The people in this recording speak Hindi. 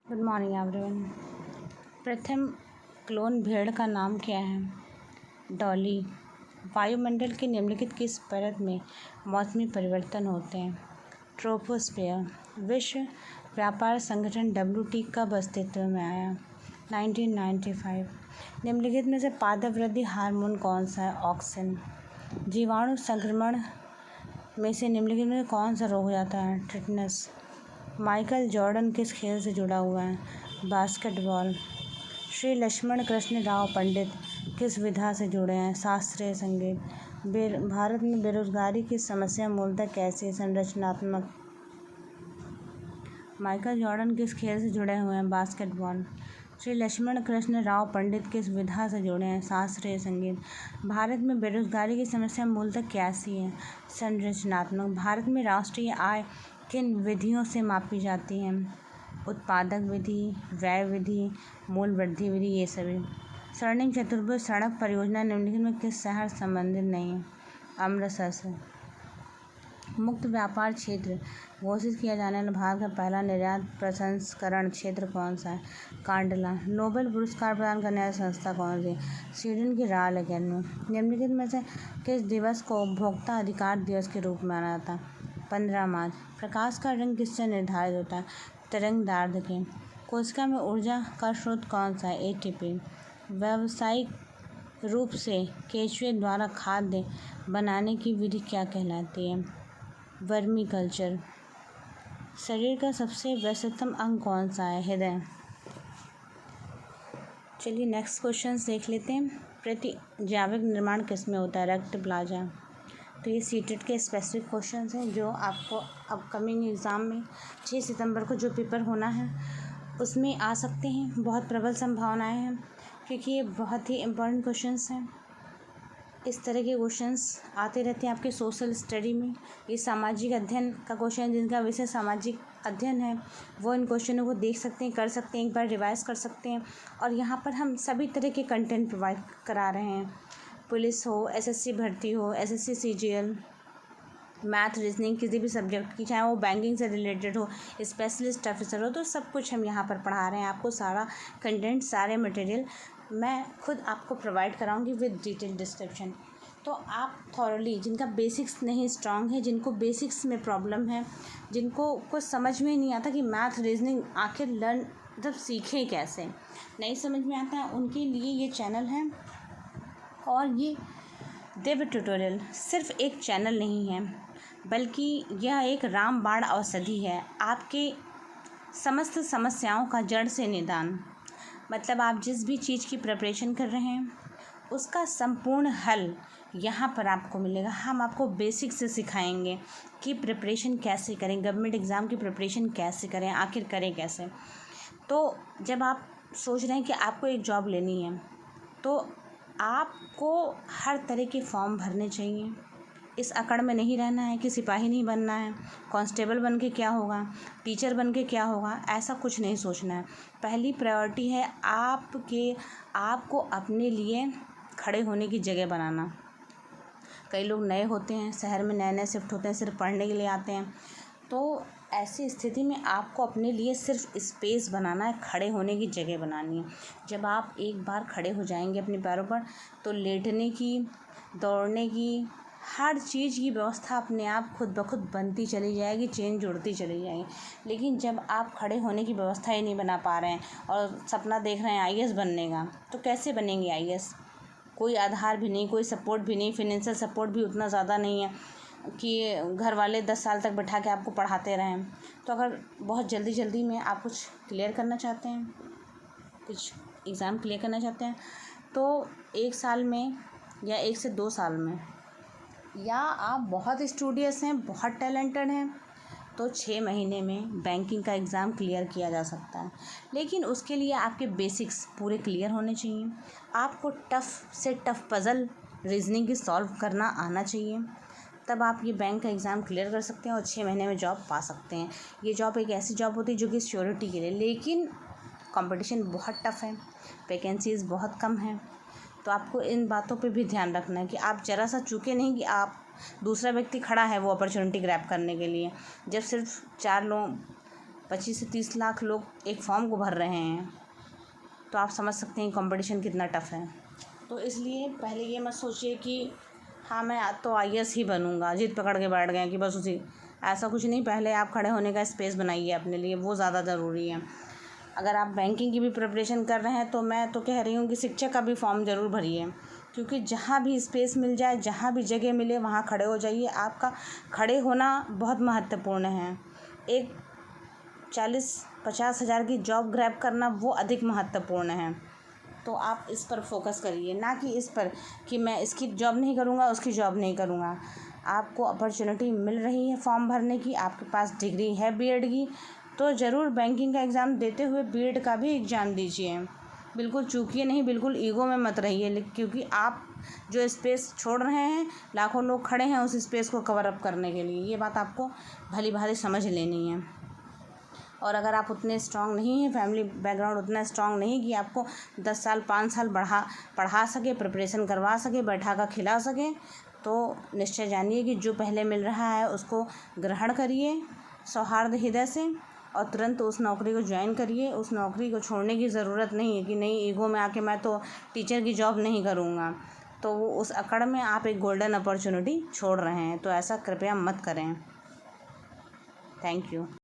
Good morning everyone. प्रथम क्लोन भेड़ का नाम क्या है? डॉली। वायुमंडल के निम्नलिखित किस परत में मौसमी परिवर्तन होते हैं? ट्रोपोस्फियर। विश्व व्यापार संगठन WTO कब अस्तित्व में आया? 1995। निम्नलिखित में से पादप वृद्धि हार्मोन कौन सा है? ऑक्सिन। जीवाणु संक्रमण में से निम्नलिखित में कौन सा रोग हो जाता है? टिटनस। माइकल जॉर्डन किस खेल से जुड़ा हुआ है? बास्केटबॉल। श्री लक्ष्मण कृष्ण राव पंडित किस विधा से जुड़े हैं? शास्त्रीय संगीत। भारत में बेरोजगारी की समस्या मूलतः कैसी है? संरचनात्मक। माइकल जॉर्डन किस खेल से जुड़े हुए हैं? बास्केटबॉल। श्री लक्ष्मण कृष्ण राव पंडित किस विधा से जुड़े हैं? शास्त्रीय संगीत। भारत में बेरोजगारी की समस्या मूलतः कैसी है? संरचनात्मक। भारत में राष्ट्रीय आय किन विधियों से मापी जाती है? उत्पादक विधि, व्यय विधि, मूल्य वृद्धि विधि, ये सभी। स्वर्णिम चतुर्भुज सड़क परियोजना निम्नलिखित में किस शहर संबंधित नहीं है? अमृतसर से। मुक्त व्यापार क्षेत्र घोषित किया जाने वाला भारत का पहला निर्यात प्रसंस्करण क्षेत्र कौन सा है? कांडला। नोबेल पुरस्कार प्रदान करने वाली संस्था कौन सी? स्वीडन की रॉयल अकेडमी। निम्नलिखित में से किस दिवस को उपभोक्ता अधिकार दिवस के रूप में मनाया जाता है? 15 मार्च। प्रकाश का रंग किससे निर्धारित होता है? तरंगदैर्ध्य के। कोशिका में ऊर्जा का स्रोत कौन सा है? ATP। व्यावसायिक रूप से केंचुए द्वारा खाद्य बनाने की विधि क्या कहलाती है? Vermi culture. शरीर का सबसे व्यस्ततम अंग कौन सा है? हृदय। चलिए नेक्स्ट क्वेश्चन देख लेते हैं। प्रतिजैविक निर्माण किस में होता है? रक्त प्लाज्मा। तो ये सीटेट के स्पेसिफिक क्वेश्चंस हैं जो आपको अपकमिंग एग्ज़ाम में 6 सितंबर को जो पेपर होना है उसमें आ सकते हैं। बहुत प्रबल संभावनाएं हैं क्योंकि ये बहुत ही इम्पोर्टेंट क्वेश्चंस हैं। इस तरह के क्वेश्चंस आते रहते हैं आपके सोशल स्टडी में। ये सामाजिक अध्ययन का क्वेश्चन, जिनका विषय सामाजिक अध्ययन है, वो इन क्वेश्चनों को देख सकते हैं, कर सकते हैं, एक बार रिवाइज कर सकते हैं। और यहाँ पर हम सभी तरह के कंटेंट प्रोवाइड करा रहे हैं। पुलिस हो, SSC भर्ती हो, SSC CGL, मैथ, रीजनिंग, किसी भी सब्जेक्ट की, चाहे वो बैंकिंग से रिलेटेड हो, स्पेशलिस्ट ऑफिसर हो, तो सब कुछ हम यहाँ पर पढ़ा रहे हैं। आपको सारा कंटेंट, सारे मटेरियल मैं खुद आपको प्रोवाइड कराऊंगी विद डिटेल डिस्क्रिप्शन। तो आप थॉरली, जिनका बेसिक्स नहीं स्ट्रांग है, जिनको बेसिक्स में प्रॉब्लम है, जिनको कुछ समझ में नहीं आता कि मैथ, रीजनिंग आखिर लर्न मतलब सीखें कैसे, नहीं समझ में आता है, उनके लिए ये चैनल है। और ये दिव्य ट्यूटोरियल सिर्फ एक चैनल नहीं है, बल्कि यह एक रामबाण औषधि है। आपके समस्त समस्याओं का जड़ से निदान, मतलब आप जिस भी चीज़ की प्रिपरेशन कर रहे हैं उसका संपूर्ण हल यहाँ पर आपको मिलेगा। हम आपको बेसिक से सिखाएंगे कि प्रिपरेशन कैसे करें, गवर्नमेंट एग्ज़ाम की प्रिपरेशन कैसे करें, आखिर करें कैसे। तो जब आप सोच रहे हैं कि आपको एक जॉब लेनी है तो आपको हर तरह के फॉर्म भरने चाहिए। इस अकड़ में नहीं रहना है कि सिपाही नहीं बनना है, कांस्टेबल बन के क्या होगा, टीचर बन के क्या होगा, ऐसा कुछ नहीं सोचना है। पहली प्रायोरिटी है आपको अपने लिए खड़े होने की जगह बनाना। कई लोग नए होते हैं, शहर में नए शिफ्ट होते हैं, सिर्फ पढ़ने के लिए आते हैं। तो ऐसी स्थिति में आपको अपने लिए सिर्फ स्पेस बनाना है, खड़े होने की जगह बनानी है। जब आप एक बार खड़े हो जाएंगे अपने पैरों पर, तो लेटने की, दौड़ने की, हर चीज़ की व्यवस्था अपने आप खुद ब खुद बनती चली जाएगी, चेन जुड़ती चली जाएगी। लेकिन जब आप खड़े होने की व्यवस्था ही नहीं बना पा रहे हैं और सपना देख रहे हैं IAS बनने का, तो कैसे बनेंगे IAS? कोई आधार भी नहीं, कोई सपोर्ट भी नहीं, फाइनेंशियल सपोर्ट भी उतना ज़्यादा नहीं है कि घर वाले 10 साल तक बैठा के आपको पढ़ाते रहें। तो अगर बहुत जल्दी में आप कुछ क्लियर करना चाहते हैं, कुछ एग्ज़ाम क्लियर करना चाहते हैं, तो 1 साल में या 1 से 2 साल में, या आप बहुत स्टूडियस हैं, बहुत टैलेंटेड हैं, तो 6 महीने में बैंकिंग का एग्ज़ाम क्लियर किया जा सकता है। लेकिन उसके लिए आपके बेसिक्स पूरे क्लियर होने चाहिए। आपको टफ़ से टफ़ पज़ल रीजनिंग की सॉल्व करना आना चाहिए, तब आप ये बैंक का एग्ज़ाम क्लियर कर सकते हैं और 6 महीने में जॉब पा सकते हैं। ये जॉब एक ऐसी जॉब होती है जो कि श्योरिटी के लिए, लेकिन कंपटीशन बहुत टफ़ है, वैकेंसीज़ बहुत कम हैं। तो आपको इन बातों पे भी ध्यान रखना है कि आप ज़रा सा चूके नहीं कि दूसरा व्यक्ति खड़ा है वो अपॉर्चुनिटी ग्रैब करने के लिए। जब सिर्फ 4 लोग 25 से 30 लाख लोग एक फॉर्म को भर रहे हैं, तो आप समझ सकते हैं कंपटीशन कितना टफ़ है। तो इसलिए पहले ये मत सोचिए कि हाँ मैं तो IAS ही बनूंगा, जिद पकड़ के बैठ गए कि बस उसी, ऐसा कुछ नहीं। पहले आप खड़े होने का स्पेस बनाइए अपने लिए, वो ज़्यादा ज़रूरी है। अगर आप बैंकिंग की भी प्रिपरेशन कर रहे हैं तो मैं तो कह रही हूँ कि शिक्षक का भी फॉर्म ज़रूर भरिए, क्योंकि जहाँ भी स्पेस मिल जाए, जहाँ भी जगह मिले वहाँ खड़े हो जाइए। आपका खड़े होना बहुत महत्वपूर्ण है। एक 40-50 हज़ार की जॉब ग्रैब करना वो अधिक महत्वपूर्ण है। तो आप इस पर फोकस करिए, ना कि इस पर कि मैं इसकी जॉब नहीं करूँगा, उसकी जॉब नहीं करूँगा। आपको अपॉर्चुनिटी मिल रही है फॉर्म भरने की, आपके पास डिग्री है बीएड की, तो ज़रूर बैंकिंग का एग्ज़ाम देते हुए बीएड का भी एग्ज़ाम दीजिए। बिल्कुल चूकिए नहीं, बिल्कुल ईगो में मत रहिए, क्योंकि आप जो स्पेस छोड़ रहे हैं, लाखों लोग खड़े हैं उस स्पेस को कवर अप करने के लिए। ये बात आपको भली भांति समझ लेनी है। और अगर आप उतने स्ट्रांग नहीं हैं, फैमिली बैकग्राउंड उतना स्ट्रांग नहीं कि आपको 10 साल 5 साल पढ़ा सके, प्रिपरेशन करवा सके, बैठा कर खिला सके, तो निश्चय जानिए कि जो पहले मिल रहा है उसको ग्रहण करिए सौहार्द हृदय से, और तुरंत उस नौकरी को ज्वाइन करिए। उस नौकरी को छोड़ने की ज़रूरत नहीं है कि नहीं ईगो में आके मैं तो टीचर की जॉब नहीं करूँगा, तो वो उस अकड़ में आप एक गोल्डन अपॉर्चुनिटी छोड़ रहे हैं। तो ऐसा कृपया मत करें। Thank you.